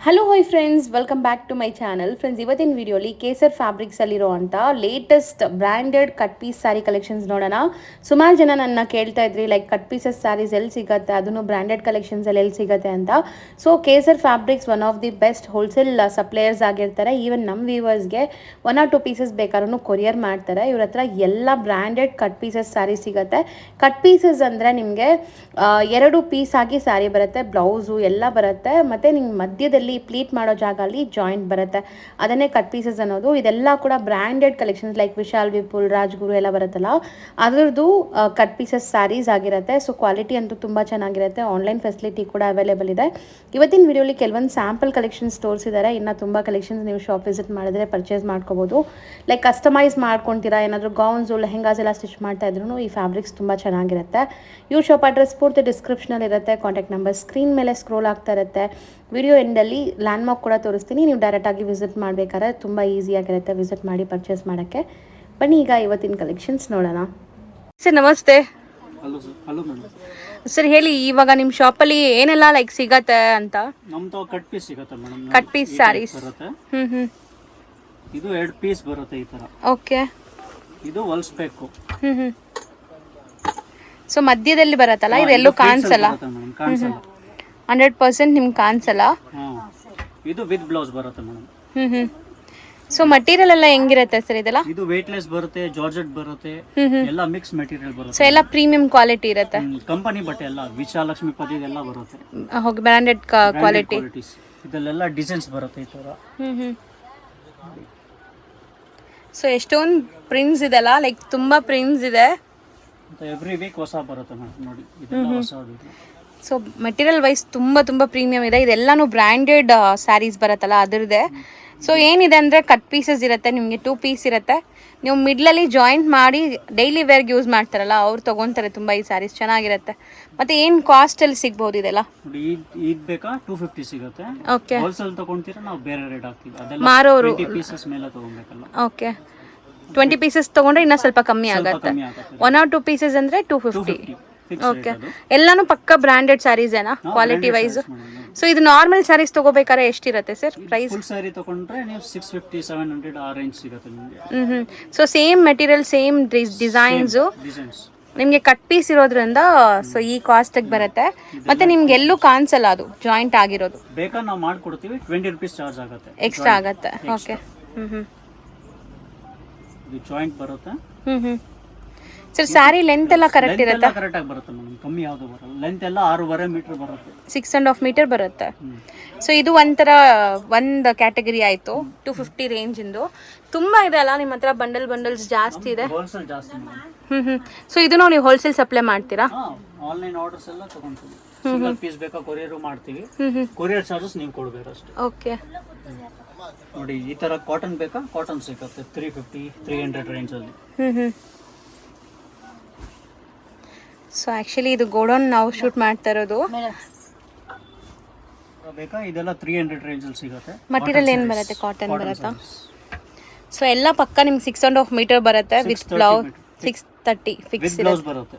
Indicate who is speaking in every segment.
Speaker 1: Hello hi friends, welcome back to my channel. Friends, ಇವತ್ತಿನ ವಿಡಿಯೋಲಿ ಕೇಸರ್ ಫ್ಯಾಬ್ರಿಕ್ಸಲ್ಲಿರೋ ಅಂಥ latest branded cut piece sari collections ನೋಡೋಣ. ಸುಮಾರು ಜನ ನನ್ನ ಕೇಳ್ತಾ ಇದ್ರಿ, ಲೈಕ್ ಕಟ್ ಪೀಸಸ್ ಸ್ಯಾರೀಸ್ ಎಲ್ಲಿ ಸಿಗುತ್ತೆ, ಅದನ್ನು ಬ್ರ್ಯಾಂಡೆಡ್ ಕಲೆಕ್ಷನ್ಸಲ್ಲಿ ಎಲ್ಲಿ ಸಿಗುತ್ತೆ ಅಂತ. So Kesar fabrics one of the best wholesale suppliers ಆಗಿರ್ತಾರೆ. ಈವನ್ ನಮ್ಮ ವ್ಯೂವರ್ಸ್ಗೆ 1 or 2 ಪೀಸಸ್ ಬೇಕಾದ್ರೂ ಕೊರಿಯರ್ ಮಾಡ್ತಾರೆ. ಇವ್ರ ಹತ್ರ ಎಲ್ಲ ಬ್ರ್ಯಾಂಡೆಡ್ ಕಟ್ ಪೀಸಸ್ ಸ್ಯಾರಿ ಸಿಗುತ್ತೆ. ಕಟ್ ಪೀಸಸ್ ಅಂದರೆ ನಿಮಗೆ 2 ಪೀಸ್ ಆಗಿ ಸ್ಯಾರಿ ಬರುತ್ತೆ, ಬ್ಲೌಸು ಎಲ್ಲ ಬರುತ್ತೆ, ಮತ್ತು ನಿಮ್ಮ ಮಧ್ಯದಲ್ಲಿ ಪ್ಲೀಟ್ ಮಾಡೋ ಜಾಗ ಅಲ್ಲಿ ಜಾಯಿಂಟ್ ಬರುತ್ತೆ. ಅದನ್ನೇ ಕಟ್ ಪೀಸಸ್ ಅನ್ನೋದು. ಇದೆಲ್ಲ ಕೂಡ branded collections like Vishal, Vipul, Rajguru ಎಲ್ಲ ಬರುತ್ತಲ್ಲ, ಅದರದ್ದು ಕಟ್ ಪೀಸಸ್ ಸ್ಯಾರೀಸ್ ಆಗಿರುತ್ತೆ. ಸೊ ಕ್ವಾಲಿಟಿ ಅಂತೂ ತುಂಬ ಚೆನ್ನಾಗಿರುತ್ತೆ. ಆನ್ಲೈನ್ ಫೆಸಿಲಿಟಿ ಕೂಡ ಅವೈಲೇಬಲ್ ಇದೆ. ಇವತ್ತಿನ ವಿಡಿಯೋಲಿ ಕೆಲವೊಂದು ಸ್ಯಾಂಪಲ್ ಕಲೆಕ್ಷನ್ಸ್ ತೋರಿಸಿದ್ದಾರೆ. ಇನ್ನು ತುಂಬ ಕಲೆಕ್ಷನ್ಸ್ ನೀವು ಶಾಪ್ ವಿಸಿಟ್ ಮಾಡಿದ್ರೆ ಪರ್ಚೇಸ್ ಮಾಡ್ಕೋಬೋದು. ಲೈಕ್ ಕಸ್ಟಮೈಸ್ ಮಾಡ್ಕೊತೀರಾ, ಏನಾದರೂ ಗೌನ್ಸು, ಲೆಹೆಂಗಾಸ್ ಎಲ್ಲ ಸ್ಟಿಚ್ ಮಾಡ್ತಾ ಇದ್ರು ಈ ಫ್ಯಾಬ್ರಿಕ್ಸ್ ತುಂಬ ಚೆನ್ನಾಗಿರುತ್ತೆ. ಇವ್ರ ಶಾಪ್ ಅಡ್ರೆಸ್ ಪೂರ್ತಿ ಡಿಸ್ಕ್ರಿಪ್ಷನಲ್ಲಿ ಇರುತ್ತೆ. ಕಾಂಟ್ಯಾಕ್ಟ್ ನಂಬರ್ ಸ್ಕ್ರೀನ್ ಮೇಲೆ ಸ್ಕ್ರೋಲ್ ಆಗ್ತಾ ಇರುತ್ತೆ. ವಿಡಿಯೋ ಎಂಡಲ್ಲಿ ಲ್ಯಾಂಡ್ಮಾರ್ಕ್ ಕೂಡ ತೋರಿಸ್ತೀನಿ. ನೀವು ಡೈರೆಕ್ಟಾಗಿ ವಿಸಿಟ್ ಮಾಡಬೇಕಾದ್ರೆ ತುಂಬ ಈಸಿಯಾಗಿರುತ್ತೆ ವಿಸಿಟ್ ಮಾಡಿ ಪರ್ಚೇಸ್ ಮಾಡೋಕ್ಕೆ. ಬನ್ನಿ ಈಗ ಇವತ್ತಿನ ಕಲೆಕ್ಷನ್ಸ್ ನೋಡೋಣ. ಸರ್ ನಮಸ್ತೆ. ಸರ್ ಹೇಳಿ, ಇವಾಗ ನಿಮ್ಮ ಶಾಪಲ್ಲಿ ಏನೆಲ್ಲ ಲೈಕ್ ಸಿಗತ್ತೆ ಅಂತ.
Speaker 2: ನಮ್ದು ಕಟ್ ಪೀಸ್ ಸಿಗುತ್ತೆ ಮೇಡಮ್.
Speaker 1: ಕಟ್ ಪೀಸ್ ಸ್ಯಾರೀಸ್
Speaker 2: ಬರುತ್ತೆ.
Speaker 1: ಹ್ಮ್.
Speaker 2: ಇದು 2 ಪೀಸ್ ಬರುತ್ತೆ ಈ ತರ.
Speaker 1: ಓಕೆ.
Speaker 2: ಇದು ಹೊಲ್ಸ್ಬೇಕು.
Speaker 1: ಹ್ಮ್. ಸೊ ಮಧ್ಯದಲ್ಲಿ ಬರುತ್ತಲ್ಲ, ಇದೆಲ್ಲೂ ಕಾಣಿಸಲ್ಲ.
Speaker 2: ಕಾಣಿಸಲ್ಲ.
Speaker 1: 100% ನಿಮ್ಗೆ ಕಾಣಿಸಲ್ಲ.
Speaker 2: ಇದು ವಿತ್ ಬ್ಲೌಸ್ ಬರುತ್ತೆ ಮೇಡಮ್.
Speaker 1: ಹ್ಮ್. ಸೊ ಮಟೀರಿಯಲ್ ಎಲ್ಲ ಹೆಂಗಿರುತ್ತೆ ಸರ್ ಇದೆಲ್ಲ?
Speaker 2: ಇದು ವೇಟ್ಲೆಸ್ ಬರುತ್ತೆ, ಜಾರ್ಜೆಟ್ ಬರುತ್ತೆ, ಎಲ್ಲ ಮಿಕ್ಸ್ ಮೆಟೀರಿಯಲ್ ಬರುತ್ತೆ.
Speaker 1: ಸೊ ಎಲ್ಲ ಪ್ರೀಮಿಯಂ ಕ್ವಾಲಿಟಿ ಇರುತ್ತೆ.
Speaker 2: ಕಂಪನಿ ಬಟ್ಟೆ ಎಲ್ಲ ವಿಶಾಲಕ್ಷ್ಮಿ ಪತಿ ಎಲ್ಲ ಬರುತ್ತೆ.
Speaker 1: ಹೋಗಿ ಬ್ರಾಂಡೆಡ್ ಕ್ವಾಲಿಟಿ.
Speaker 2: ಇದೆಲ್ಲ ಡಿಸೈನ್ಸ್ ಬರುತ್ತೆ ಈ ತರ.
Speaker 1: ಸೊ ಎಷ್ಟೊಂದು ಪ್ರಿಂಟ್ಸ್ ಇದೆಲ್ಲ, ಲೈಕ್ ತುಂಬಾ ಪ್ರಿಂಟ್ಸ್ ಇದೆ.
Speaker 2: ಎವ್ರಿ ವೀಕ್ ಹೊಸ ಬರುತ್ತೆ ಮೇಡಮ್. ನೋಡಿ ಇದೆಲ್ಲ ಹೊಸದು.
Speaker 1: ಸೊ ಮೆಟೀರಿಯಲ್ ವೈಸ್ ತುಂಬ ಪ್ರೀಮಿಯಂ ಇದೆ. ಇದೆಲ್ಲಾನು ಬ್ರ್ಯಾಂಡೆಡ್ ಸ್ಯಾರೀಸ್ ಬರುತ್ತಲ್ಲ ಅದರದೇ. ಸೊ ಏನಿದೆ ಅಂದರೆ ಕಟ್ ಪೀಸಸ್ ಇರುತ್ತೆ, ನಿಮಗೆ 2 ಪೀಸ್ ಇರುತ್ತೆ. ನೀವು ಮಿಡ್ಲಲ್ಲಿ ಜಾಯಿಂಟ್ ಮಾಡಿ ಡೈಲಿ ವೇರ್ಗೆ ಯೂಸ್ ಮಾಡ್ತಾರಲ್ಲ, ಅವ್ರು ತೊಗೊತಾರೆ ತುಂಬ ಈ ಸ್ಯಾರೀಸ್. ಚೆನ್ನಾಗಿರುತ್ತೆ. ಮತ್ತು ಏನು ಕಾಸ್ಟಲ್ಲಿ ಸಿಗ್ಬೋದು ಇದೆಲ್ಲ?
Speaker 2: ಇದು ಬೇಕಾ 250 ಸಿಗುತ್ತೆ.
Speaker 1: ಓಕೆ.
Speaker 2: ಹೋಲ್ಸೇಲ್ ತಗೊಂತೀರಾ ನಾವು ಬೇರೆ ರೇಟ್ ಹಾಕ್ತೀವಿ. ಅದೆಲ್ಲ
Speaker 1: ಮಾರೋರು
Speaker 2: 20 ಪೀಸಸ್ ಮೇಲೆ ತಗೊಬೇಕಲ್ಲ.
Speaker 1: ಓಕೆ. 20 ಪೀಸಸ್ ತೊಗೊಂಡ್ರೆ ಇನ್ನೂ ಸ್ವಲ್ಪ ಕಮ್ಮಿ ಆಗುತ್ತೆ. 1 or 2 ಪೀಸಸ್ ಅಂದರೆ 250. ಓಕೆ. ಎಲ್ಲಾನು ಪಕ್ಕ ಬ್ರಾಂಡೆಡ್ ಸ್ಯಾರೀಸ್ ಏನಾ ಕ್ವಾಲಿಟಿ ವೈಸ್? ಸೊ ಇದು ನಾರ್ಮಲ್ ಸ್ಯಾರೀಸ್ ತಗೋಬೇಕಾದ್ರೆ ಎಷ್ಟಿರುತ್ತೆ ಸರ್ ಪ್ರೈಸ್?
Speaker 2: ಫುಲ್ ಸ್ಯಾರಿ ತಗೊಂಡ್ರೆ ನೀವು 650 700 ಆ ರೇಂಜ್ ಸಿಗುತ್ತೆ ನಿಮಗೆ.
Speaker 1: So same material, same designs ನಿಮಗೆ ಕಟ್ ಪೀಸ್ ಇರೋದ್ರಿಂದ ಸೊ ಈ ಕಾಸ್ಟಿಗೆ ಬರುತ್ತೆ. ಮತ್ತೆ ನಿಮ್ಗೆ ಎಲ್ಲೂ ಕಾಣಿಸಲ್ಲ ಅದು ಜಾಯಿಂಟ್ ಆಗಿರೋದು.
Speaker 2: ಬೇಕಾ ನಾವು ಮಾಡ್ಕೊಡ್ತೀವಿ. 20 ರೂಪೀಸ್ ಚಾರ್ಜ್ ಆಗುತ್ತೆ,
Speaker 1: ಎಕ್ಸ್ಟ್ರಾ ಆಗುತ್ತೆ. ಓಕೆ.
Speaker 2: ಇದು ಜಾಯಿಂಟ್ ಬರುತ್ತೆ.
Speaker 1: ಸರ್ ಸ್ಯಾರಿ ಲೆಂತ್ ಎಲ್ಲ ಕರೆಕ್ಟ್ ಇರುತ್ತೆ?
Speaker 2: ಕರೆಕ್ಟ್ ಆಗಿ ಬರುತ್ತೆ ಮೇಡಮ್. ಕಮ್ಮಿ ಯಾವುದು ಬರಲ್ಲ. ಲೆಂತ್ ಎಲ್ಲ 6.5 ಮೀಟರ್ ಬರುತ್ತೆ.
Speaker 1: 6.5 ಮೀಟರ್ ಬರುತ್ತೆ. ಸೊ ಇದು ಒಂಥರ ಒಂದು ಕ್ಯಾಟಗರಿ ಆಯಿತು. 250 ರೇಂಜಿಂದು ತುಂಬ ಇದೆ ಅಲ್ಲ ನಿಮ್ಮ ಹತ್ರ? ಬಂಡಲ್ಸ್ ಜಾಸ್ತಿ ಇದೆ.
Speaker 2: ಹೋಲ್ಸೇಲ್ ಜಾಸ್ತಿ ಮೇಡಮ್.
Speaker 1: ಸೊ ಇದನ್ನು ನೀವು ಹೋಲ್ಸೇಲ್ ಸಪ್ಲೈ ಮಾಡ್ತೀರಾ?
Speaker 2: ಆನ್ಲೈನ್ ಆರ್ಡರ್ಸ್ ಎಲ್ಲ ತಗೊಂತೀವಿ. ಸಿಂಗಲ್ ಪೀಸ್ ಬೇಕಾ ಕೊರಿಯರ್ ಮಾಡ್ತೀವಿ. ಕೊರಿಯರ್ ಚಾರ್ಜಸ್ ನೀವು ಕೊಡಬೇಕು ಅಷ್ಟೇ.
Speaker 1: ಓಕೆ.
Speaker 2: ನೋಡಿ ಈ ತರ ಕಾಟನ್ ಬೇಕಾ? ಕಾಟನ್ ಸಿಗುತ್ತೆ 350 300 ರೇಂಜ್ ಅಲ್ಲಿ.
Speaker 1: ಸೊ ಆ್ಯಕ್ಚುಲಿ ಇದು ಗೋಡೌನ್ ನಾವು ಶೂಟ್ ಮಾಡ್ತಾ ಇರೋದು.
Speaker 2: ಬೇಕಾ? ಇದೆಲ್ಲ 300 ರೇಂಜ್ ಅಲ್ಲಿ ಸಿಗುತ್ತೆ.
Speaker 1: ಮಟೀರಿಯಲ್ ಏನು ಬರುತ್ತೆ? ಕಾಟನ್ ಬರುತ್ತಾ? ಸೊ ಎಲ್ಲ ಪಕ್ಕ ನಿಮ್ಗೆ 6.5 ಮೀಟರ್ ಬರುತ್ತೆ ವಿತ್ ಬ್ಲೌಸ್. 630 ಫಿಕ್ಸ್
Speaker 2: ಬ್ಲೌಸ್ ಬರುತ್ತೆ.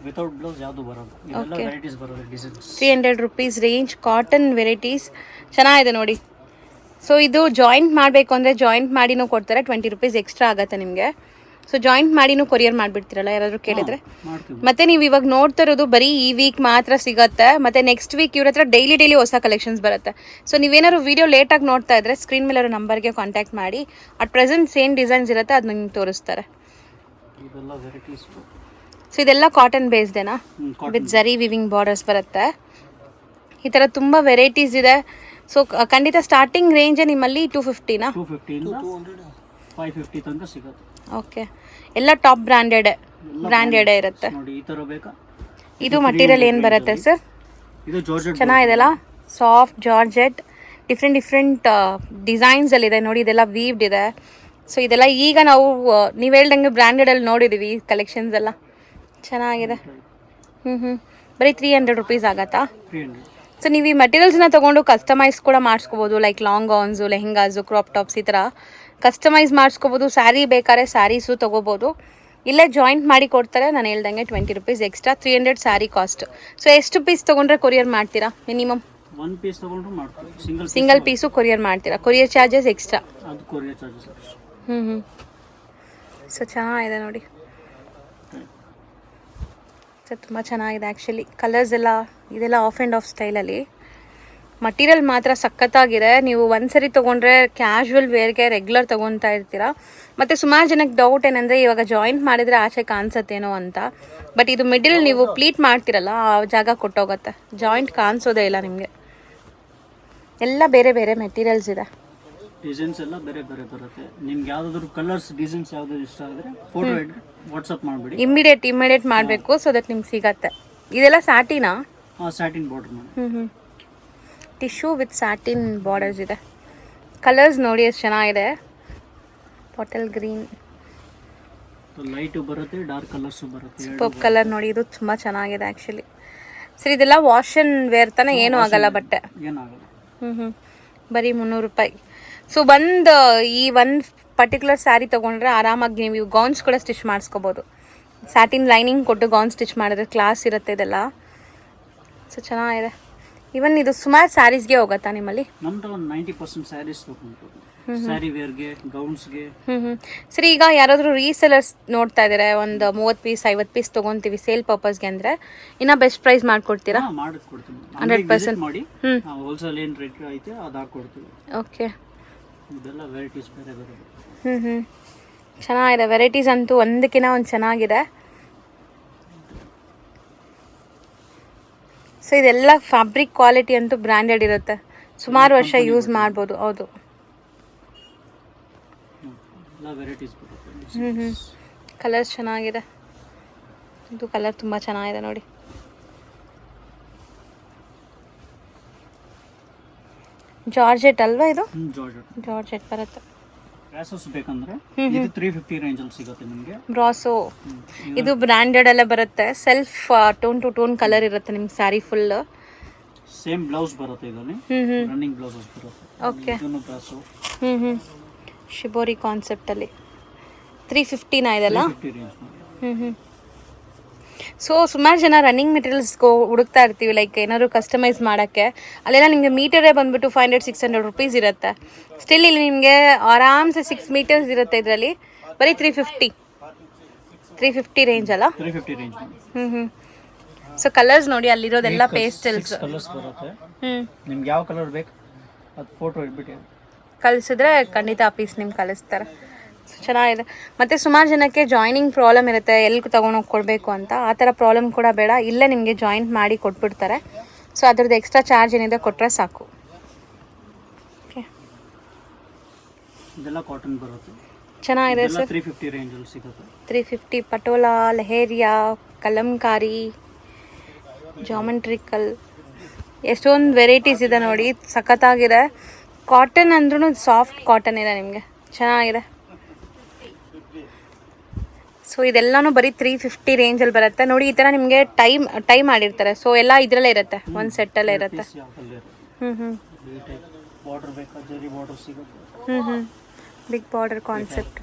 Speaker 2: ವಿತೌಟ್ ಬ್ಲೌಸ್ ಯಾವುದು ಬರಲ್ಲ. ಇದೆಲ್ಲ ವೆರೈಟೀಸ್ ಬರುತ್ತೆ designs.
Speaker 1: 300 rupees range cotton varieties ಚೆನ್ನಾಗಿದೆ ನೋಡಿ. ಸೊ ಇದು ಜಾಯಿಂಟ್ ಮಾಡಬೇಕು ಅಂದರೆ ಜಾಯಿಂಟ್ ಮಾಡಿನೂ ಕೊಡ್ತಾರೆ. 20 ರೂಪೀಸ್ ಎಕ್ಸ್ಟ್ರಾ ಆಗುತ್ತೆ ನಿಮಗೆ. ಸೊ ಜಾಯಿಂಟ್ ಮಾಡಿನೂ ಕೊರಿಯರ್ ಮಾಡಿಬಿಡ್ತೀರಲ್ಲ ಯಾರಾದರೂ ಕೇಳಿದ್ರೆ? ಮತ್ತೆ ನೀವು ಇವಾಗ ನೋಡ್ತಾ ಇರೋದು ಬರೀ ಈ ವೀಕ್ ಮಾತ್ರ ಸಿಗುತ್ತೆ. ಮತ್ತೆ ನೆಕ್ಸ್ಟ್ ವೀಕ್ ಇವ್ರ ಹತ್ರ ಡೈಲಿ ಹೊಸ ಕಲೆಕ್ಷನ್ಸ್ ಬರುತ್ತೆ. ಸೊ ನೀವೇನಾದ್ರು ವಿಡಿಯೋ ಲೇಟಾಗಿ ನೋಡ್ತಾ ಇದ್ರೆ ಸ್ಕ್ರೀನ್ ಮೇಲೆ ಇರೋ ನಂಬರ್ಗೆ ಕಾಂಟ್ಯಾಕ್ಟ್ ಮಾಡಿ. ಅಟ್ ಪ್ರೆಸೆಂಟ್ ಸೇಮ್ ಡಿಸೈನ್ಸ್ ಇರುತ್ತೆ, ಅದನ್ನ ನಿಮ್ಗೆ ತೋರಿಸ್ತಾರೆ. ಸೊ ಇದೆಲ್ಲ ಕಾಟನ್ ಬೇಸ್ಡೇನಾ? ವಿತ್ ಜರಿ ವಿವಿಂಗ್ ಬಾರ್ಡರ್ಸ್ ಬರುತ್ತೆ. ಈ ಥರ ತುಂಬ ವೆರೈಟೀಸ್ ಇದೆ. ಸೊ ಖಂಡಿತ ಸ್ಟಾರ್ಟಿಂಗ್ ರೇಂಜ್ ನಿಮ್ಮಲ್ಲಿ 250ನಾ?
Speaker 2: 550 ತನಕ ಸಿಗುತ್ತೆ.
Speaker 1: ಓಕೆ. ಎಲ್ಲ ಟಾಪ್ ಬ್ರ್ಯಾಂಡೆಡ್ ಇರುತ್ತೆ.
Speaker 2: ನೋಡಿ ಈ ತರ ಬೇಕಾ?
Speaker 1: ಇದು ಮಟೀರಿಯಲ್ ಏನು ಬರುತ್ತೆ ಸರ್?
Speaker 2: ಇದು ಜಾರ್ಜೆಟ್
Speaker 1: ಚೆನ್ನಾಗಿದೆಲ್ಲ, ಸಾಫ್ಟ್ ಜಾರ್ಜೆಟ್. ಡಿಫ್ರೆಂಟ್ ಡಿಸೈನ್ಸ್ ಅಲ್ಲಿ ಇದೆ ನೋಡಿ. ಇದೆಲ್ಲ ವೀವ್ಡ್ ಇದೆ. ಸೊ ಇದೆಲ್ಲ ಈಗ ನಾವು ನೀವು ಹೇಳ್ದಂಗೆ ಬ್ರ್ಯಾಂಡೆಡಲ್ಲಿ ನೋಡಿದ್ದೀವಿ ಈ ಕಲೆಕ್ಷನ್ಸ್ ಎಲ್ಲ. ಚೆನ್ನಾಗಿದೆ. ಬರೀ 300 ರೂಪೀಸ್ ಆಗತ್ತಾ?
Speaker 2: 300.
Speaker 1: ಸೊ ನೀವು ಈ ಮಟೀರಿಯಲ್ಸ್ನ ತೊಗೊಂಡು ಕಸ್ಟಮೈಸ್ ಕೂಡ ಮಾಡಿಸ್ಕೋಬೋದು. Like long gowns, lehengas, crop tops ಈ ಥರ ಕಸ್ಟಮೈಸ್ ಮಾಡಿಸ್ಕೋಬೋದು. ಸ್ಯಾರಿ ಬೇಕಾದ್ರೆ ಸ್ಯಾರೀಸು ತೊಗೋಬೋದು. ಇಲ್ಲೇ ಜಾಯಿಂಟ್ ಮಾಡಿ ಕೊಡ್ತಾರೆ. ನಾನು ಹೇಳ್ದಂಗೆ 20 rupees extra. 300 sari cost. So ಎಷ್ಟು ಪೀಸ್ ತೊಗೊಂಡ್ರೆ ಕೊರಿಯರ್ ಮಾಡ್ತೀರಾ ಮಿನಿಮಮ್?
Speaker 2: 1 ಪೀಸ್ ತಗೊಂಡ್ರು ಮಾಡ್ತೀವಿ.
Speaker 1: ಸಿಂಗಲ್ ಪೀಸು ಕೊರಿಯರ್ ಮಾಡ್ತೀರಾ? Courier charges extra?
Speaker 2: ಅದು ಕೊರಿಯರ್ ಚಾರ್ಜಸ್.
Speaker 1: ಸೊ ಚೆನ್ನಾಗಿದೆ ನೋಡಿ. ಸೊ ತುಂಬ ಚೆನ್ನಾಗಿದೆ ಆ್ಯಕ್ಚುಲಿ. ಕಲರ್ಸ್ ಎಲ್ಲ ಇದೆಲ್ಲ ಆಫ್ ಆ್ಯಂಡ್ ಆಫ್ ಸ್ಟೈಲಲ್ಲಿ. ಮಟೀರಿಯಲ್ ಮಾತ್ರ ಸಖತ್ತಾಗಿದೆ. ನೀವು ಒಂದ್ಸರಿ ತೊಗೊಂಡ್ರೆ ಕ್ಯಾಶುವಲ್ ವೇರ್ಗೆ ರೆಗ್ಯುಲರ್ ತೊಗೊತಾ ಇರ್ತೀರಾ. ಮತ್ತು ಸುಮಾರು ಜನಕ್ಕೆ ಡೌಟ್ ಏನಂದರೆ ಇವಾಗ ಜಾಯಿಂಟ್ ಮಾಡಿದರೆ ಆಚೆ ಕಾಣಿಸುತ್ತೇನೋ ಅಂತ. ಬಟ್ ಇದು ಮಿಡಿಲ್ ನೀವು ಪ್ಲೀಟ್ ಮಾಡ್ತಿರಲ್ಲ ಆ ಜಾಗ ಕೊಟ್ಟೋಗುತ್ತೆ, ಜಾಯಿಂಟ್ ಕಾಣಿಸೋದೇ ಇಲ್ಲ ನಿಮಗೆ. ಎಲ್ಲ ಬೇರೆ ಬೇರೆ ಮೆಟೀರಿಯಲ್ಸ್ ಇದೆ.
Speaker 2: ಡಿಸೈನ್ಸ್ ಎಲ್ಲ ಬೇರೆ ಬೇರೆ ಬರುತ್ತೆ. ನಿಮ್ಗೆ ಯಾವ್ದಾದ್ರು ಕಲರ್ಸ್ ಡಿಸೈನ್ಸ್ ಯಾವ್ದಾದ್ರು ಇಷ್ಟ ಆದರೆ ಫೋಟೋ ವಾಟ್ಸಪ್ ಮಾಡಿಬಿಡಿ.
Speaker 1: ಇಮಿಡಿಯೇಟ್ ಮಾಡಬೇಕು, ಸೊ ದಟ್ ನಿಮ್ಗೆ ಸಿಗತ್ತೆ. ಇದೆಲ್ಲ ಸ್ಯಾಟಿನಾ?
Speaker 2: Satin border.
Speaker 1: Tissue with satin borders ಇದೆ. ಕಲರ್ಸ್ ನೋಡಿ ಎಷ್ಟು ಚೆನ್ನಾಗಿದೆ. ಬಾಟಲ್ ಗ್ರೀನ್,
Speaker 2: ಲೈಟು ಬರುತ್ತೆ, ಡಾರ್ಕ್ ಕಲರ್ಸು ಬರುತ್ತೆ.
Speaker 1: ಸೂಪರ್ ಕಲರ್ ನೋಡಿ, ಇದು ತುಂಬ ಚೆನ್ನಾಗಿದೆ ಆ್ಯಕ್ಚುಲಿ. ಸರ್ ಇದೆಲ್ಲ ವಾಶ್ ಆ್ಯಂಡ್ ವೇರ್ ತಾನೇ, ಏನೂ ಆಗಲ್ಲ ಬಟ್ಟೆ?
Speaker 2: ಏನಾಗಲ್ಲ.
Speaker 1: ಬರೀ 300 ರೂಪಾಯಿ. ಸೊ ಈ ಒಂದು ಪರ್ಟಿಕ್ಯುಲರ್ ಸ್ಯಾರಿ ತೊಗೊಂಡ್ರೆ ಆರಾಮಾಗಿ ನೀವು ಗೌನ್ಸ್ ಕೂಡ ಸ್ಟಿಚ್ ಮಾಡಿಸ್ಕೋಬೋದು. ಸ್ಯಾಟಿನ್ ಲೈನಿಂಗ್ ಕೊಟ್ಟು ಗೌನ್ ಸ್ಟಿಚ್ ಮಾಡಿದ್ರೆ ಕ್ಲಾಸ್ ಇರುತ್ತೆ ಇದೆಲ್ಲ. ಸೊ ಚೆನ್ನಾಗಿದೆ. ಇವನ್ ಇದು ಸುಮಾರು ಸ್ಯಾರೀಸ್ಗೆ ಹೋಗುತ್ತಾ ನಿಮ್ಮಲ್ಲಿ?
Speaker 2: ನಮ್ದು ಒಂದು 90% ಸ್ಯಾರೀಸ್ ತೊಗೊಂಡು ಸ್ಯಾರಿ ವೇರ್ಗೆ, ಗೌನ್ಸ್ಗೆ.
Speaker 1: ಸರಿ, ಈಗ ಯಾರಾದರೂ ರೀಸೆಲರ್ಸ್ ನೋಡ್ತಾ ಇದ್ದಾರೆ, ಒಂದು 30 ಪೀಸ್ 50 ಪೀಸ್ ತೊಗೊತೀವಿ ಸೇಲ್ ಪರ್ಪಸ್ಗೆ ಅಂದರೆ, ಇನ್ನೂ ಬೆಸ್ಟ್ ಪ್ರೈಸ್ ಮಾಡಿಕೊಡ್ತೀರಾ?
Speaker 2: ಮಾಡಿಕೊಡ್ತೀವಿ
Speaker 1: 100%.
Speaker 2: ಮಾಡಿ. ಹೋಲ್ಸೇಲ್ ಏನು ರೇಟ್ ಐತೆ ಅದು ಹಾಕ್ಕೊಡ್ತೀವಿ.
Speaker 1: ಓಕೆ.
Speaker 2: ಇದೆಲ್ಲ ವೆರೈಟೀಸ್ ಬೇರೆ ಬೇರೆ.
Speaker 1: ಚೆನ್ನಾಗಿದೆ. ವೆರೈಟೀಸ್ ಅಂತೂ ಒಂದಕ್ಕಿಂತ ಒಂದು ಚೆನ್ನಾಗಿದೆ. ಸೊ ಇದೆಲ್ಲ ಫ್ಯಾಬ್ರಿಕ್ ಕ್ವಾಲಿಟಿ ಅಂತೂ ಬ್ರ್ಯಾಂಡೆಡ್ ಇರುತ್ತೆ, ಸುಮಾರು ವರ್ಷ ಯೂಸ್ ಮಾಡ್ಬೋದು. ಹೌದು. ಕಲರ್ಸ್ ಚೆನ್ನಾಗಿದೆ. ಇದು ಕಲರ್ ತುಂಬ ಚೆನ್ನಾಗಿದೆ ನೋಡಿ. ಜಾರ್ಜೆಟ್ ಅಲ್ವಾ ಇದು? ಜಾರ್ಜೆಟ್ ಬರುತ್ತೆ.
Speaker 2: ಬ್ರಾಸೋಸ್ ಬೇಕಂದ್ರೆ ಇದು 350 ರೇಂಜ್ ಅಲ್ಲಿ ಸಿಗುತ್ತೆ ನಿಮಗೆ.
Speaker 1: ಬ್ರಾಸೋ ಇದು ಬ್ರ್ಯಾಂಡೆಡ್ ಎಲ್ಲ ಬರುತ್ತೆ. Self tone to tone colour ಇರುತ್ತೆ ನಿಮ್ಗೆ ಸ್ಯಾರಿ ಫುಲ್.
Speaker 2: ಸೇಮ್ ಬ್ಲೌಸ್ ಬರುತ್ತೆ ಇದರಲ್ಲಿ. ರನ್ನಿಂಗ್ ಬ್ಲೌಸಸ್ ಬರುತ್ತೆ.
Speaker 1: ಓಕೆ.
Speaker 2: ಇದನ್ನು ಬ್ರಾಸೋ.
Speaker 1: ಶಿಬೋರಿ ಕಾನ್ಸೆಪ್ಟ್ ಅಲ್ಲಿ 350 ನಾ ಇದೆಲ್ಲ?
Speaker 2: 350 ರೇಂಜ್.
Speaker 1: ಸೊ ಸುಮಾರು ಜನ ರನ್ನಿಂಗ್ ಮೆಟೀರಿಯಲ್ಸ್ಗೆ ಹುಡುಕ್ತಾ ಇರ್ತೀವಿ, ಲೈಕ್ ಏನಾದ್ರು ಕಸ್ಟಮೈಸ್ ಮಾಡೋಕ್ಕೆ. ಅಲ್ಲೆಲ್ಲ ನಿಮಗೆ ಮೀಟರೇ ಬಂದುಬಿಟ್ಟು 500-600 ರುಪೀಸ್ ಇರುತ್ತೆ. ಸ್ಟಿಲ್ ಇಲ್ಲಿ ನಿಮಗೆ ಆರಾಮ್ಸೆ 6 ಮೀಟರ್ಸ್ ಇರುತ್ತೆ. ಇದರಲ್ಲಿ ಬರೀ 350 ರೇಂಜ್ ಅಲ್ಲ?
Speaker 2: 350 ರೇಂಜ್.
Speaker 1: ಸೊ ಕಲರ್ಸ್ ನೋಡಿ, ಅಲ್ಲಿರೋದೆಲ್ಲ ಪೇಸ್ಟಲ್ಸ್.
Speaker 2: ಕಲರ್ಸ್ ಬರುತ್ತೆ. ನಿಮ್ಗೆ ಯಾವ ಕಲರ್ ಬೇಕು ಅದು ಫೋಟೋ ಇಟ್ಬಿಟ್ಟು
Speaker 1: ಕಳಿಸಿದ್ರೆ ಖಂಡಿತ ಆ ಪೀಸ್ ನಿಮ್ಗೆ ಕಳಿಸ್ತಾರೆ. ಚೆನ್ನಾಗಿದೆ. ಮತ್ತು ಸುಮಾರು ಜನಕ್ಕೆ ಜಾಯ್ನಿಂಗ್ ಪ್ರಾಬ್ಲಮ್ ಇರುತ್ತೆ, ಎಲ್ಲಿ ತೊಗೊಂಡೋಗಿ ಕೊಡಬೇಕು ಅಂತ. ಆ ಥರ ಪ್ರಾಬ್ಲಮ್ ಕೂಡ ಬೇಡ, ಇಲ್ಲೇ ನಿಮಗೆ ಜಾಯಿಂಟ್ ಮಾಡಿ ಕೊಟ್ಬಿಡ್ತಾರೆ. ಸೊ ಅದ್ರದ್ದು ಎಕ್ಸ್ಟ್ರಾ ಚಾರ್ಜ್ ಏನಿದೆ ಕೊಟ್ಟರೆ ಸಾಕು. ಓಕೆ.
Speaker 2: ಇದೆಲ್ಲ ಕಾಟನ್ ಬರುತ್ತೆ.
Speaker 1: ಚೆನ್ನಾಗಿದೆ ಸರ್.
Speaker 2: 350 ರೇಂಜ್ ಅಲ್ಲಿ ಸಿಗುತ್ತೆ.
Speaker 1: 350. ಪಟೋಲಾ, ಲೆಹೇರಿಯಾ, ಕಲಂಕಾರಿ, ಜಾಮೆಟ್ರಿಕಲ್, ಎಷ್ಟೊಂದು ವೆರೈಟೀಸ್ ಇದೆ ನೋಡಿ, ಸಖತ್ತಾಗಿದೆ. ಕಾಟನ್ ಅಂದ್ರೂ ಸಾಫ್ಟ್ ಕಾಟನ್ ಇದೆ ನಿಮಗೆ, ಚೆನ್ನಾಗಿದೆ. ಸೊ ಇದೆಲ್ಲನೂ ಬರೀ 350 ರೇಂಜಲ್ಲಿ ಬರುತ್ತೆ ನೋಡಿ. ಈ ಥರ ನಿಮಗೆ ಟೈಮ್ ಮಾಡಿರ್ತಾರೆ. ಸೊ ಎಲ್ಲ ಇದರಲ್ಲೇ ಇರುತ್ತೆ, ಒಂದು ಸೆಟ್ಟಲ್ಲೇ ಇರುತ್ತೆ. Big border concept.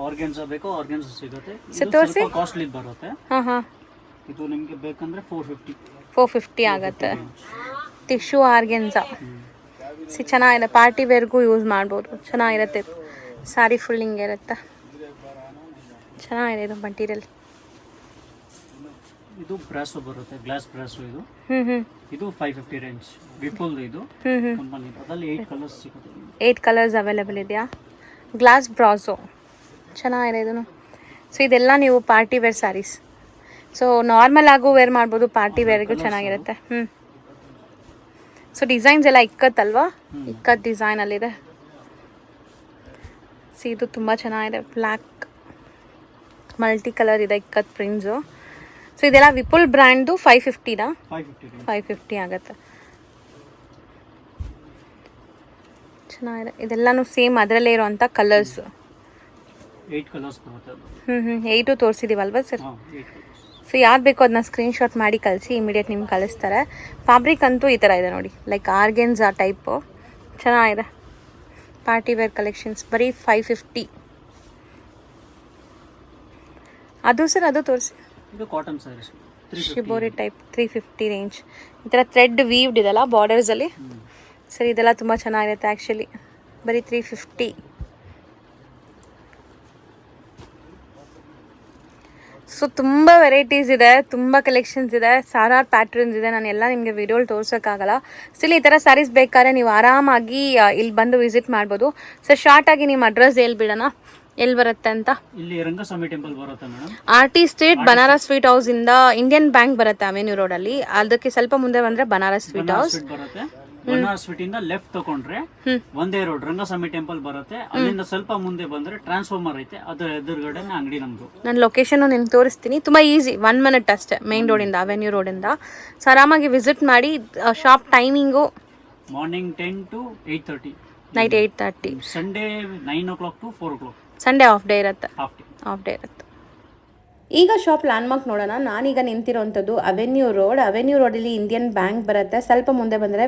Speaker 2: ಆರ್ಗನ್ಸಾ ಬೇಕು, ಆರ್ಗನ್ಸಾ ಸಿಗುತ್ತೆ.
Speaker 1: ತೋರಿಸಿ.
Speaker 2: ಕಾಸ್ಟ್ಲಿ ಬರುತ್ತೆ. ಇದು ನಿಮಗೆ ಬೇಕಂದ್ರೆ
Speaker 1: 450 ಆಗುತ್ತೆ. ಟಿಶ್ಯೂ ಆರ್ಗನ್ಸಾ ಚೆನ್ನಾಗಿದೆ. ಪಾರ್ಟಿ ವೇರ್ಗೂ ಯೂಸ್ ಮಾಡ್ಬೋದು, ಚೆನ್ನಾಗಿರುತ್ತೆ. ಸ್ಯಾರಿ ಫುಲ್ ಹಿಂಗೆ ಇರುತ್ತೆ, ಚೆನ್ನಾಗಿದೆ ಇದು ಮಟೀರಿಯಲ್.
Speaker 2: ಇದು ಬ್ರಾಸೋ ಬರುತ್ತೆ, ಗ್ಲಾಸ್ ಬ್ರಾಸೋ. ಇದು 550 ರೇಂಜ್. ವಿಪುಲ್ ಇದು ಕಂಪನಿ. ಅದರಲ್ಲಿ 8 ಕಲರ್ಸ್ ಸಿಗುತ್ತೆ.
Speaker 1: 8 ಕಲರ್ಸ್ ಅವೈಲೇಬಲ್ ಇದೆಯಾ? ಗ್ಲಾಸ್ ಬ್ರಾಸೋ ಚೆನ್ನಾಗಿದೆ ಇದನ್ನು. ಸೊ ಇದೆಲ್ಲ ನೀವು party wear saris. So normal ಆಗು ವೇರ್ ಮಾಡ್ಬೋದು, ಪಾರ್ಟಿ ವೇರ್ಗೂ ಚೆನ್ನಾಗಿರುತ್ತೆ. ಸೊ ಡಿಸೈನ್ಸ್ ಎಲ್ಲ ಇಕ್ಕತ್ತಲ್ವಾ? ಇಕ್ಕತ್ ಡಿಸೈನಲ್ಲಿದೆ. ಸಿ ಇದು ತುಂಬ ಚೆನ್ನಾಗಿದೆ. ಬ್ಲ್ಯಾಕ್ ಮಲ್ಟಿ ಕಲರ್ ಇದೆ, ಇಕ್ಕತ್ ಪ್ರಿಂಟ್ಸು. ಸೊ ಇದೆಲ್ಲ ವಿಪುಲ್ ಬ್ರ್ಯಾಂಡ್ದು 550ನಾ? 550 ಆಗುತ್ತೆ. ಚೆನ್ನಾಗಿದೆ. ಇದೆಲ್ಲನೂ ಸೇಮ್ ಅದರಲ್ಲೇ ಇರೋವಂಥ ಕಲರ್ಸ್.
Speaker 2: 8 ಕಲರ್ಸ್ ಬರುತ್ತೆ.
Speaker 1: 8 ತೋರಿಸಿದ್ದೀವಲ್ವಾ ಸರ್? ಸೊ ಯಾವ್ದು ಬೇಕೋ ಅದನ್ನ ಸ್ಕ್ರೀನ್ಶಾಟ್ ಮಾಡಿ ಕಳಿಸಿ, ಇಮಿಡಿಯೇಟ್ ನಿಮ್ಗೆ ಕಳಿಸ್ತಾರೆ. ಫ್ಯಾಬ್ರಿಕ್ ಅಂತೂ ಈ ಥರ ಇದೆ ನೋಡಿ, ಲೈಕ್ ಆರ್ಗೆನ್ಸಾ ಟೈಪು, ಚೆನ್ನಾಗಿದೆ. ಪಾರ್ಟಿ ವೇರ್ ಕಲೆಕ್ಷನ್ಸ್ ಬರೀ 550. ಅದು ಸರ್ ಅದು ತೋರಿಸಿ.
Speaker 2: ಇದು cotton saris.
Speaker 1: Shibori type 350 range. ಈ ಥರ ಥ್ರೆಡ್ ವೀವ್ಡ್ ಇದೆಲ್ಲ ಬಾರ್ಡರ್ಸಲ್ಲಿ. ಸರಿ, ಇದೆಲ್ಲ ತುಂಬ ಚೆನ್ನಾಗಿರುತ್ತೆ ಆ್ಯಕ್ಚುಲಿ. ಬರೀ 350. ಸೊ ತುಂಬ ವೆರೈಟೀಸ್ ಇದೆ, ತುಂಬ ಕಲೆಕ್ಷನ್ಸ್ ಇದೆ, ಸಾವಿರಾರು ಪ್ಯಾಟ್ರನ್ಸ್ ಇದೆ. ನಾನು ಎಲ್ಲ ನಿಮಗೆ ವಿಡಿಯೋಲಿ ತೋರ್ಸೋಕ್ಕಾಗಲ್ಲ. ಸ್ಟಿಲ್ ಈ ಥರ ಸ್ಯಾರೀಸ್ ಬೇಕಾದ್ರೆ ನೀವು ಆರಾಮಾಗಿ ಇಲ್ಲಿ ಬಂದು ವಿಸಿಟ್ ಮಾಡ್ಬೋದು. ಸೊ ಶಾರ್ಟಾಗಿ ನಿಮ್ಮ ಅಡ್ರೆಸ್ ಹೇಳ್ಬಿಡೋಣ, ಎಲ್ಲಿ ಬರುತ್ತೆ ಅಂತ.
Speaker 2: ಇಲ್ಲಿ ರಂಗಸ್ವಾಮಿ ಟೆಂಪಲ್ ಬರುತ್ತೆ madam.
Speaker 1: RT street Banaras sweet house ಇಂದ ಇಂಡಿಯನ್ ಬ್ಯಾಂಕ್ ಬರುತ್ತೆ ಅವೆನ್ಯೂ ರೋಡಲ್ಲಿ. ಅದಕ್ಕೆ ಸ್ವಲ್ಪ ಮುಂದೆ ಬಂದರೆ ಬನಾರಸ್ ಸ್ವೀಟ್ ಹೌಸ್
Speaker 2: ಬರುತ್ತೆ. ಬನಾರಸ್ ಸ್ವೀಟ್ ಇಂದ ಲೆಫ್ಟ್ ತಗೊಂಡ್ರೆ ಒಂದೇ ರೋಡ್ ರಂಗಸ್ವಾಮಿ ಟೆಂಪಲ್ ಬರುತ್ತೆ. ಅಲ್ಲಿಂದ ಸ್ವಲ್ಪ ಮುಂದೆ ಬಂದ್ರೆ ಟ್ರಾನ್ಸ್ಫಾರ್ಮರ್ ಐತೆ, ಅದರ ಎದುರುಗಡೆ ಅಂಗಡಿ ನಮ್ದು.
Speaker 1: ನಾನು ಲೊಕೇಶನ್ ನಿಮ್ಗೆ ತೋರಿಸ್ತೀನಿ. ತುಂಬ ಈಸಿ, 1 ಮಿನಿಟ್ ಅಷ್ಟೇ ಮೇನ್ ರೋಡಿಂದ, ಅವೆನ್ಯೂ ರೋಡಿಂದ. ಸೊ ಆರಾಮಾಗಿ ವಿಸಿಟ್ ಮಾಡಿ. Shop timing
Speaker 2: morning 10 to 8:30,
Speaker 1: night 8:30.
Speaker 2: Sunday 9 o'clock to 4 o'clock.
Speaker 1: Sunday of day ಇರುತ್ತೆ.
Speaker 2: ಹಾಫ್ ಡೇ
Speaker 1: ಇರುತ್ತೆ. ಈಗ ಶಾಪ್ ಲ್ಯಾಂಡ್ಮಾರ್ಕ್ ನೋಡೋಣ. ನಾನೀಗ ನಿಂತಿರೋಂಥದ್ದು ಅವೆನ್ಯೂ ರೋಡಲ್ಲಿ ಇಂಡಿಯನ್ ಬ್ಯಾಂಕ್ ಬರುತ್ತೆ. ಸ್ವಲ್ಪ ಮುಂದೆ ಬಂದರೆ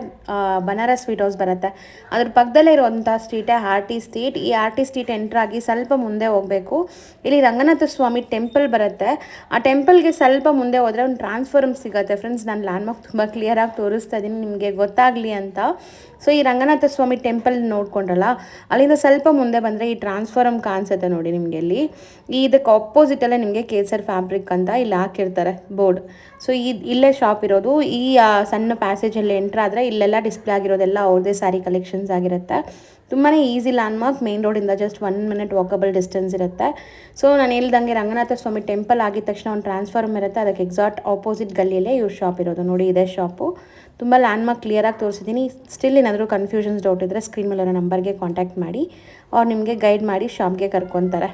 Speaker 1: ಬನಾರಸ್ ಸ್ವೀಟ್ ಹೌಸ್ ಬರುತ್ತೆ. ಅದ್ರ ಪಕ್ಕದಲ್ಲೇ ಇರುವಂಥ ಸ್ಟ್ರೀಟೇ RT ಸ್ಟ್ರೀಟ್. ಈ RT ಸ್ಟ್ರೀಟ್ ಎಂಟ್ರಾಗಿ ಸ್ವಲ್ಪ ಮುಂದೆ ಹೋಗಬೇಕು. ಇಲ್ಲಿ ರಂಗನಾಥ ಸ್ವಾಮಿ ಟೆಂಪಲ್ ಬರುತ್ತೆ. ಆ ಟೆಂಪಲ್ಗೆ ಸ್ವಲ್ಪ ಮುಂದೆ ಹೋದರೆ ಒಂದು ಟ್ರಾನ್ಸ್ಫಾರ್ಮ್ ಸಿಗುತ್ತೆ. ಫ್ರೆಂಡ್ಸ್, ನಾನು ಲ್ಯಾಂಡ್ಮಾರ್ಕ್ ತುಂಬ ಕ್ಲಿಯರಾಗಿ ತೋರಿಸ್ತಾ ಇದ್ದೀನಿ ನಿಮಗೆ ಗೊತ್ತಾಗಲಿ ಅಂತ. ಸೊ ಈ ರಂಗನಾಥ ಸ್ವಾಮಿ ಟೆಂಪಲ್ ನೋಡ್ಕೊಂಡ್ರಲ್ಲ, ಅಲ್ಲಿಂದ ಸ್ವಲ್ಪ ಮುಂದೆ ಬಂದರೆ ಈ ಟ್ರಾನ್ಸ್ಫಾರ್ಮ್ ಕಾಣಿಸುತ್ತೆ ನೋಡಿ ನಿಮಗೆ. ಇಲ್ಲಿ ಇದಕ್ಕೆ ಆಪೋಸಿಟಲ್ಲೇ ನಿಮಗೆ ಕೇಸರ್ ಫ್ಯಾಬ್ರಿಕ್ ಅಂತ ಇಲ್ಲಿ ಹಾಕಿರ್ತಾರೆ ಬೋರ್ಡ್. ಸೊ ಇಲ್ಲೇ ಶಾಪ್ ಇರೋದು. ಈ ಸಣ್ಣ ಪ್ಯಾಸೇಜಲ್ಲಿ ಎಂಟ್ರ್ ಆದರೆ ಇಲ್ಲೆಲ್ಲ ಡಿಸ್ಪ್ಲೇ ಆಗಿರೋದೆಲ್ಲ ಅವ್ರದ್ದೇ ಸ್ಯಾರಿ ಕಲೆಕ್ಷನ್ಸ್ ಆಗಿರುತ್ತೆ. ತುಂಬಾ ಈಸಿ ಲ್ಯಾಂಡ್ಮಾರ್ಕ್, ಮೇನ್ ರೋಡಿಂದ ಜಸ್ಟ್ 1 ಮಿನಿಟ್ ವಾಕಬಲ್ ಡಿಸ್ಟೆನ್ಸ್ ಇರುತ್ತೆ. ಸೊ ನಾನು ಹೇಳ್ದಂಗೆ ರಂಗನಾಥ ಸ್ವಾಮಿ ಟೆಂಪಲ್ ಆಗಿದ ತಕ್ಷಣ ಒಂದು ಟ್ರಾನ್ಸ್ಫಾರ್ಮ್ ಇರುತ್ತೆ, ಅದಕ್ಕೆ ಎಕ್ಸಾಕ್ಟ್ ಆಪೋಸಿಟ್ ಗಲ್ಲಿಯಲ್ಲೇ ಇವ್ರ ಶಾಪ್ ಇರೋದು ನೋಡಿ. ಇದೇ ಶಾಪು. ತುಂಬ ಲ್ಯಾಂಡ್ಮಾರ್ಕ್ ಕ್ಲಿಯರಾಗಿ ತೋರಿಸಿದ್ದೀನಿ. ಸ್ಟಿಲ್ ಏನಾದರೂ ಕನ್ಫ್ಯೂಷನ್ಸ್ ಡೌಟ್ ಇದ್ದರೆ ಸ್ಕ್ರೀನ್ ಮೇಲೆ ನಂಬರ್ಗೆ ಕಾಂಟ್ಯಾಕ್ಟ್ ಮಾಡಿ, ಅವ್ರು ನಿಮಗೆ ಗೈಡ್ ಮಾಡಿ ಶಾಪ್ಗೆ ಕರ್ಕೊತಾರೆ.